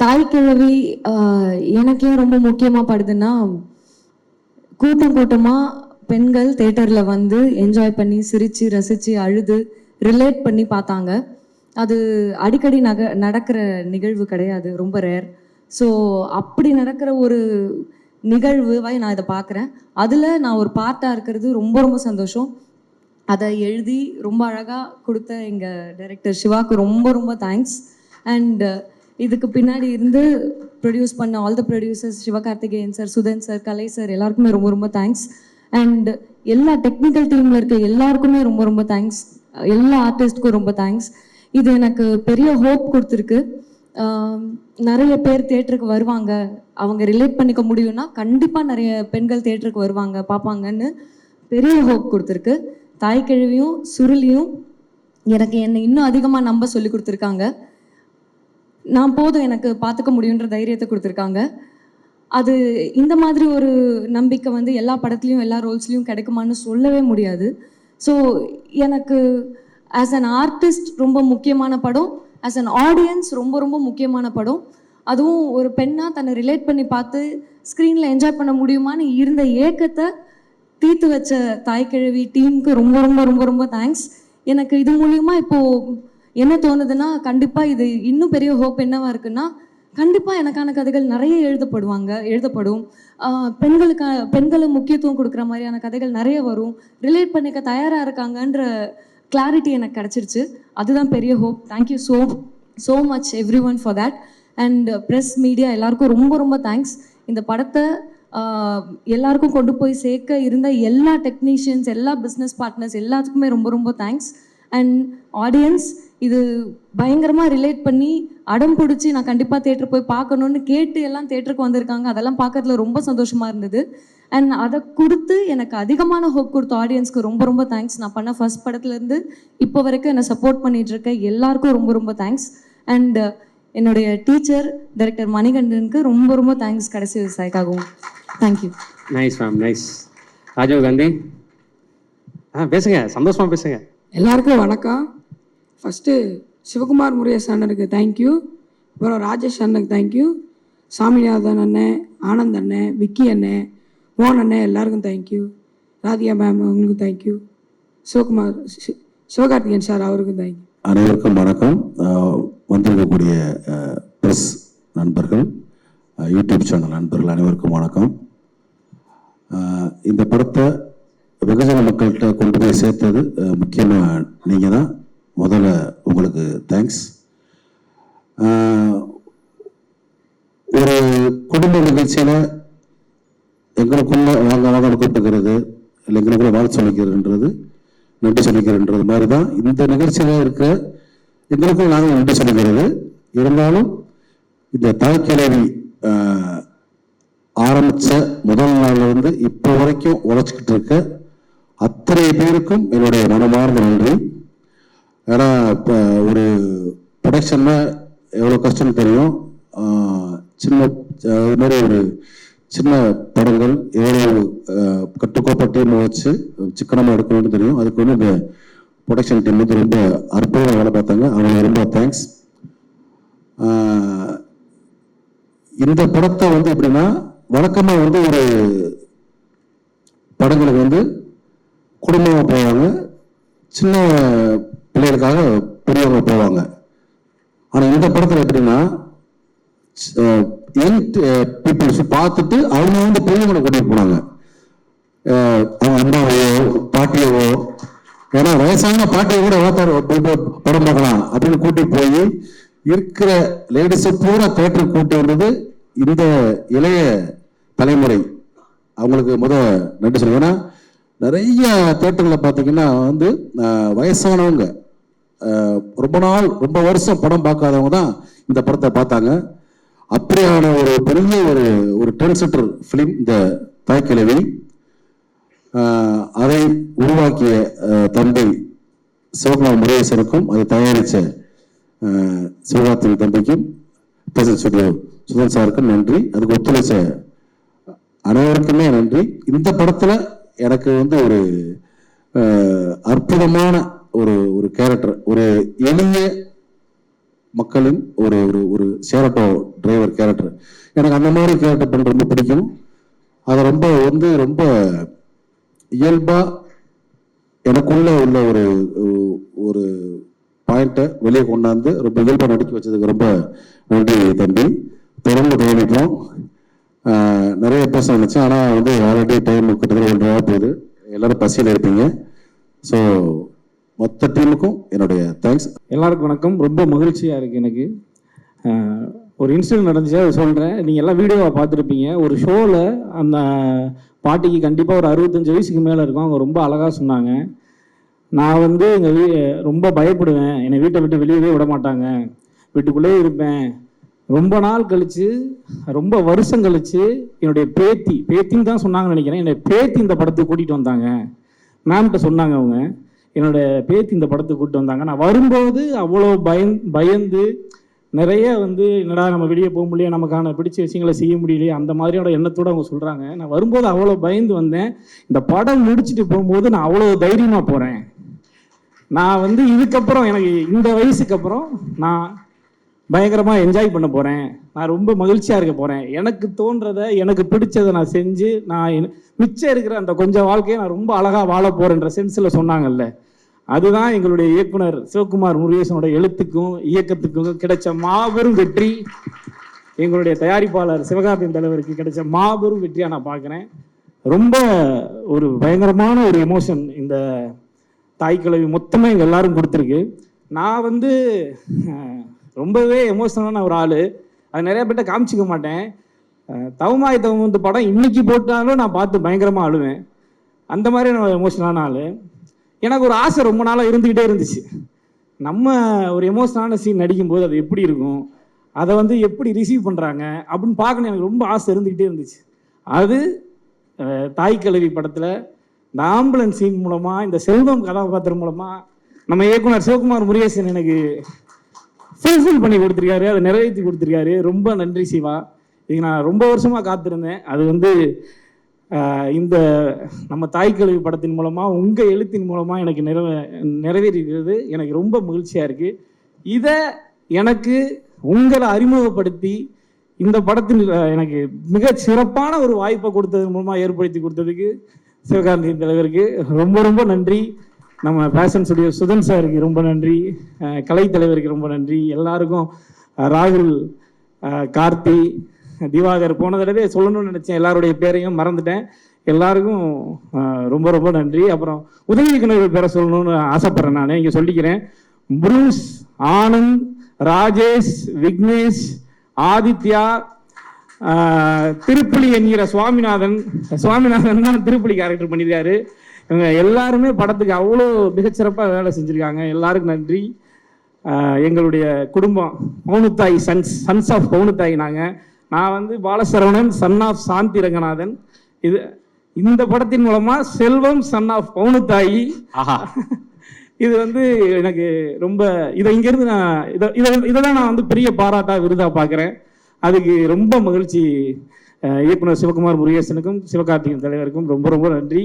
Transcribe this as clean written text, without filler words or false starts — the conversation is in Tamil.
தாய் கிழவி எனக்கே ரொம்ப முக்கியமாக படுதுன்னா, கூட்டம் கூட்டமாக பெண்கள் தேட்டரில் வந்து என்ஜாய் பண்ணி சிரித்து ரசித்து அழுது ரிலேட் பண்ணி பார்த்தாங்க. அது அடிக்கடி நடக்கிற நிகழ்வு கிடையாது, ரொம்ப ரேர். ஸோ அப்படி நடக்கிற ஒரு நிகழ்வாய் நான் இதை பார்க்குறேன். அதில் நான் ஒரு பார்ட்டாக இருக்கிறது ரொம்ப ரொம்ப சந்தோஷம். அதை எழுதி ரொம்ப அழகாக கொடுத்த எங்கள் டைரக்டர் சிவாவுக்கு ரொம்ப ரொம்ப தேங்க்ஸ். அண்ட் இதுக்கு பின்னாடி இருந்து ப்ரொடியூஸ் பண்ண all the producers, Sivakarthikeyan sir, Sudhan sir, Kalai sir, எல்லாருக்குமே ரொம்ப ரொம்ப தேங்க்ஸ். அண்ட் எல்லா டெக்னிக்கல் டீமில் இருக்க எல்லாருக்குமே ரொம்ப ரொம்ப தேங்க்ஸ். எல்லா ஆர்டிஸ்ட்க்கும் ரொம்ப தேங்க்ஸ். இது எனக்கு பெரிய ஹோப் கொடுத்துருக்கு. நிறைய பேர் தேட்டருக்கு வருவாங்க, அவங்க ரிலேட் பண்ணிக்க முடியும்னா கண்டிப்பாக நிறைய பெண்கள் தேட்டருக்கு வருவாங்க, பார்ப்பாங்கன்னு பெரிய ஹோப் கொடுத்துருக்கு. தாய் கிழவியும் சுருளியும் எனக்கு என்னை இன்னும் அதிகமாக நம்ப சொல்லி கொடுத்துருக்காங்க. நான் போதும் எனக்கு பார்த்துக்க முடியுன்ற தைரியத்தை கொடுத்துருக்காங்க. அது இந்த மாதிரி ஒரு நம்பிக்கை வந்து எல்லா படத்துலையும் எல்லா ரோல்ஸ்லையும் கிடைக்குமான்னு சொல்லவே முடியாது. ஸோ எனக்கு ஆஸ் அன் ஆர்டிஸ்ட் ரொம்ப முக்கியமான படம், ஆஸ் அன் ஆடியன்ஸ் ரொம்ப ரொம்ப முக்கியமான படம். அதுவும் ஒரு பெண்ணாக தன்னை ரிலேட் பண்ணி பார்த்து ஸ்க்ரீனில் என்ஜாய் பண்ண முடியுமான்னு இருந்த ஏக்கத்தை தீர்த்து வச்ச தாய் கிழவி டீமுக்கு ரொம்ப ரொம்ப ரொம்ப ரொம்ப தேங்க்ஸ். எனக்கு இது மூலியமா இப்போது என்ன தோணுதுன்னா, கண்டிப்பாக இது இன்னும் பெரிய ஹோப் என்னவா இருக்குன்னா, கண்டிப்பாக எனக்கான கதைகள் நிறைய எழுதப்படும். பெண்களை முக்கியத்துவம் கொடுக்குற மாதிரியான கதைகள் நிறைய வரும். ரிலேட் பண்ணிக்க தயாராக இருக்காங்கன்ற கிளாரிட்டி எனக்கு கிடச்சிருச்சு. அதுதான் பெரிய hope. Thank you so much every one for that. And press, media எல்லாருக்கும் ரொம்ப ரொம்ப தேங்க்ஸ். இந்த படத்தை எல்லாருக்கும் கொண்டு போய் சேர்க்க இருந்த எல்லா டெக்னீஷியன்ஸ், எல்லா பிஸ்னஸ் பார்ட்னர்ஸ் எல்லாத்துக்குமே ரொம்ப ரொம்ப தேங்க்ஸ். அண்ட் ஆடியன்ஸ் இது பயங்கரமாக ரிலேட் பண்ணி அடம் பிடிச்சி நான் கண்டிப்பாக தேட்டர் போய் பார்க்கணுன்னு கேட்டு எல்லாம் தேட்டருக்கு வந்திருக்காங்க. அதெல்லாம் பார்க்கறதுல ரொம்ப சந்தோஷமாக இருந்தது. அண்ட் அதை கொடுத்து எனக்கு அதிகமான ஹோப் கொடுத்த ஆடியன்ஸ்க்கு ரொம்ப ரொம்ப தேங்க்ஸ். நான் பண்ண ஃபர்ஸ்ட் படத்துலேருந்து இப்போ வரைக்கும் என்னை சப்போர்ட் பண்ணிகிட்ருக்க எல்லாருக்கும் ரொம்ப ரொம்ப தேங்க்ஸ். அண்ட் என்னுடைய டீச்சர் டைரக்டர் மணிகண்டனுக்கு ரொம்ப ரொம்ப தேங்க்ஸ் கடைசி விவசாயிக்காகவும். Thank you. Nice ma'am, nice. Rajiv Gandhi பேசுங்க, சந்தோஷமாக பேசுங்க. எல்லாருக்கும் வணக்கம். ஃபஸ்ட்டு சிவகுமார் முருகேஷ் அண்ணனுக்கு தேங்க்யூ, அப்புறம் ராஜேஷ் அண்ணனுக்கு தேங்க்யூ, சாமிநாதன் அண்ணன், ஆனந்த் அண்ணன், விக்கி அண்ணன், மோகன் அண்ணன், எல்லாருக்கும் தேங்க்யூ. ராதிகா மேம் அவங்களுக்கும் தேங்க்யூ. சிவகார்த்திகேயன் சார் அவருக்கும் தேங்க்யூ. அனைவருக்கும் வணக்கம். வந்திருக்கக்கூடிய ப்ரெஸ் நண்பர்கள், யூடியூப் சேனல் நண்பர்கள் அனைவருக்கும் வணக்கம். இந்த படத்தை வெகுஜன மக்கள்கிட்ட கொண்டு போய் சேர்த்தது முக்கியமாக நீங்கள் தான். முதல்ல உங்களுக்கு தேங்க்ஸ். ஒரு குடும்ப நிகழ்ச்சியில் எங்களுக்குள்ள வாங்க கூப்பிட்டுக்கிறது, இல்லை எங்களுக்குள்ள வாழ்த்து சொல்லிக்கிறதுன்றது, நன்றி சொல்லிக்கிறன்றது மாதிரி தான் இந்த நிகழ்ச்சியில் இருக்கிற எங்களுக்கும் நாங்கள் நன்றி சொல்லிக்கிறது. இருந்தாலும் இந்த தாய் கிழவி ஆரம்பித்த முதல் நாள்லேருந்து இப்போ வரைக்கும் உழைச்சிக்கிட்டு இருக்க அத்தனை பேருக்கும் என்னுடைய மனமார்ந்த நன்றி. ஏன்னா இப்போ ஒரு ப்ரொடக்ஷன்னா எவ்வளோ கஷ்டம்னு தெரியும். சின்ன இது மாதிரி ஒரு சின்ன படங்கள் எவ்வளோ கட்டுக்கோப்பட்டு வச்சு சிக்கனமாக எடுக்கணும்னு தெரியும். அதுக்கு வந்து இந்த ப்ரொடக்ஷன் டீம் வந்து ரொம்ப அற்புதமாக வேலை பார்த்தாங்க. அவங்களுக்கு ரொம்ப தேங்க்ஸ். இந்த படத்தை வந்து எப்படின்னா, வழக்கமாக வந்து ஒரு படங்களுக்கு வந்து குடும்பமாக போவாங்க, சின்ன பிள்ளைகளுக்காக பெரியவங்க போவாங்க. ஆனால் இந்த படத்தில் எப்படின்னா, யங் பீப்புள்ஸ் பார்த்துட்டு அவங்க வந்து பெரியவங்களை கூட்டிகிட்டு போனாங்க. அவங்க அம்மாவையோ பாட்டியவோ, ஏன்னா வயசான பாட்டியை கூட படம் பார்க்கலாம் அப்படின்னு கூட்டிட்டு போய் இருக்கிற லேடிஸை பூரா தேட்டருக்கு கூட்டி வந்தது இந்த இளைய தலைமுறை. அவங்களுக்கு நன்றி சொல்லுங்க. ஏன்னா நிறைய தேட்டர்களில் பார்த்தீங்கன்னா வந்து வயசானவங்க, ரொம்ப வருஷம் படம் பார்க்காதவங்க தான் இந்த படத்தை பார்த்தாங்க. அப்படியான ஒரு பெரிய ஒரு ட்ரெண்ட் செட்டர் ஃபிலிம் இந்த தாய் கிழவி. அதை உருவாக்கிய தம்பி சிவகுமார் முருகேசனுக்கும் அதை தயாரித்த சிவகார்த்திகேயன் தம்பிக்கும், ஸ்டுடியோ சுதன் சாருக்கும் நன்றி. அதுக்கு ஒத்துழைச்ச அனைவருக்குமே நன்றி. இந்த படத்துல எனக்கு வந்து ஒரு அற்புதமான ஒரு கேரக்டர், ஒரு எளிய மக்களின் ஒரு ஒரு ஒரு ஷேர் டிரைவர் கேரக்டர். எனக்கு அந்த மாதிரி கேரக்டர் பண்ண ரொம்ப பிடிக்கும். அதை ரொம்ப இயல்பா எனக்குள்ள உள்ள ஒரு ஒரு பாயிண்ட்டை வெளியே கொண்டாந்து ரொம்ப இயல்பா நடிக்க வச்சதுக்கு ரொம்ப நன்றி தம்பி. தொடர்ந்து கவனிப்போம். நிறைய பேச நினைச்சேன், ஆனால் ஆல்ரெடி டைம் கிட்டத்தட்ட 1.5 போகுது. எல்லாரும் பசியில் இருப்பீங்க. ஸோ மொத்த டீமுக்கும் என்னுடைய தேங்க்ஸ். எல்லாருக்கும் வணக்கம். ரொம்ப மகிழ்ச்சியாக இருக்குது எனக்கு. ஒரு இன்சிடென்ட் நடந்துச்சு, அதை சொல்கிறேன். நீங்கள் எல்லாம் வீடியோவை பார்த்துருப்பீங்க. ஒரு ஷோவில் அந்த பாட்டிக்கு கண்டிப்பாக ஒரு 65 வயசுக்கு மேலே இருக்கும். அவங்க ரொம்ப அழகாக சொன்னாங்க. நான் எங்கள் ரொம்ப பயப்படுவேன், என்னை வீட்டை விட்டு வெளியவே விட மாட்டாங்க, வீட்டுக்குள்ளேயே இருப்பேன். ரொம்ப நாள் கழித்து, ரொம்ப வருஷம் கழித்து என்னுடைய பேத்தின்னு தான் சொன்னாங்கன்னு நினைக்கிறேன். என்னுடைய பேத்தி இந்த படத்துக்கு கூட்டிகிட்டு வந்தாங்க. மேம்கிட்ட சொன்னாங்க அவங்க, என்னோட பேத்தி இந்த படத்துக்கு கூப்பிட்டு வந்தாங்க. நான் வரும்போது அவ்வளோ பயந்து நிறைய என்னடா நம்ம வெளியே போக முடியல, நமக்கான பிடிச்ச விஷயங்களை செய்ய முடியலையே, அந்த மாதிரியோட எண்ணத்தோடு அவங்க சொல்கிறாங்க. நான் வரும்போது அவ்வளோ பயந்து வந்தேன். இந்த படம் முடிச்சுட்டு போகும்போது நான் அவ்வளோ தைரியமாக போகிறேன். நான் இதுக்கப்புறம் எனக்கு இந்த வயசுக்கு அப்புறம் நான் பயங்கரமாக என்ஜாய் பண்ண போகிறேன். நான் ரொம்ப மகிழ்ச்சியாக இருக்க போகிறேன். எனக்கு தோன்றதை, எனக்கு பிடிச்சதை நான் செஞ்சு, நான் மிச்சம் இருக்கிற அந்த கொஞ்சம் வாழ்க்கையை நான் ரொம்ப அழகாக வாழ போகிறேன்ற சென்ஸில் சொன்னாங்கல்ல, அதுதான் எங்களுடைய இயக்குனர் சிவகுமார் முருகேசனோட எழுத்துக்கும் இயக்கத்துக்கும் கிடைச்ச மாபெரும் வெற்றி. எங்களுடைய தயாரிப்பாளர் சிவகார்த்தியின் தலைவருக்கு கிடைச்ச மாபெரும் வெற்றியாக நான் பார்க்குறேன். ரொம்ப ஒரு பயங்கரமான ஒரு எமோஷன் இந்த தாய் கிழவி மொத்தமாக எங்கள் எல்லாரும் கொடுத்துருக்கு. நான் ரொம்பவே எமோஷனலான ஒரு ஆள். அது நிறைய பேர்ட்ட காமிச்சிக்க மாட்டேன். தவமாய் தவம் படம் இன்னைக்கு போட்டாலும் நான் பார்த்து பயங்கரமாக அழுவேன். அந்த மாதிரி நான் எமோஷனலான ஆள். எனக்கு ஒரு ஆசை ரொம்ப நாளாக இருந்துக்கிட்டே இருந்துச்சு. நம்ம ஒரு எமோஷனலான சீன் நடிக்கும்போது அது எப்படி இருக்கும், அதை எப்படி ரிசீவ் பண்ணுறாங்க அப்படின்னு பார்க்கணும் எனக்கு ரொம்ப ஆசை இருந்துக்கிட்டே இருந்துச்சு. அது தாய் கிழவி படத்தில் இந்த ஆம்புலன்ஸ் சீன் மூலமாக, இந்த செல்வம் கதாபாத்திரம் மூலமாக நம்ம இயக்குனர் சிவகுமார் முருகேசன் எனக்கு ஃபுல்ஃபில் பண்ணி கொடுத்துருக்காரு, அதை நிறைவேற்றி கொடுத்துருக்காரு. ரொம்ப நன்றி சிவா. இதுக்கு நான் ரொம்ப வருஷமாக காத்திருந்தேன். அது இந்த நம்ம தாய் கிழவி படத்தின் மூலமாக, உங்கள் எழுத்தின் மூலமாக எனக்கு நிறைவேறிக்கிறது எனக்கு ரொம்ப மகிழ்ச்சியாக இருக்குது. இதை எனக்கு உங்களை அறிமுகப்படுத்தி இந்த படத்தில் எனக்கு மிக சிறப்பான ஒரு வாய்ப்பை கொடுத்தது மூலமாக ஏற்படுத்தி கொடுத்ததுக்கு சிவகார்த்தியின் தலைவருக்கு ரொம்ப ரொம்ப நன்றி. நம்ம ஃபேஷன் ஸ்டுடியோ சுதன் சாருக்கு ரொம்ப நன்றி. கலை தலைவருக்கு ரொம்ப நன்றி. எல்லாருக்கும், ராகுல், கார்த்தி, திவாகர், போன தடவை சொல்லணும்னு நினச்சேன், எல்லாருடைய பேரையும் மறந்துட்டேன். எல்லாருக்கும் ரொம்ப ரொம்ப நன்றி. அப்புறம் உதவி இயக்குநர்கள் பேரை சொல்லணும்னு ஆசைப்படுறேன். நான் இங்கே சொல்லிக்கிறேன். புரூஸ், ஆனந்த், ராஜேஷ், விக்னேஷ், ஆதித்யா, திருப்புலி என்கிற சுவாமிநாதன் தான் திருப்புலி கேரக்டர் பண்ணியிருக்காரு. இவங்க எல்லாருமே படத்துக்கு அவ்வளோ மிகச்சிறப்பாக வேலை செஞ்சுருக்காங்க. எல்லாருக்கும் நன்றி. எங்களுடைய குடும்பம் பவுனுத்தாய் சன்ஸ் ஆஃப் பவுனுத்தாய். நான் பாலசரவணன், சன் ஆஃப் சாந்தி ரங்கநாதன். இந்த படத்தின் மூலமாக செல்வம் சன் ஆஃப் பவுனுத்தாயி. இது எனக்கு ரொம்ப இங்கேருந்து நான் இதெல்லாம் நான் பெரிய பாராட்டாக விருதாக பார்க்குறேன். அதுக்கு ரொம்ப மகிழ்ச்சி. இயக்குனர் சிவகுமார் முருகேசனுக்கும் சிவகார்த்திகேயன் தலைவருக்கும் ரொம்ப ரொம்ப நன்றி.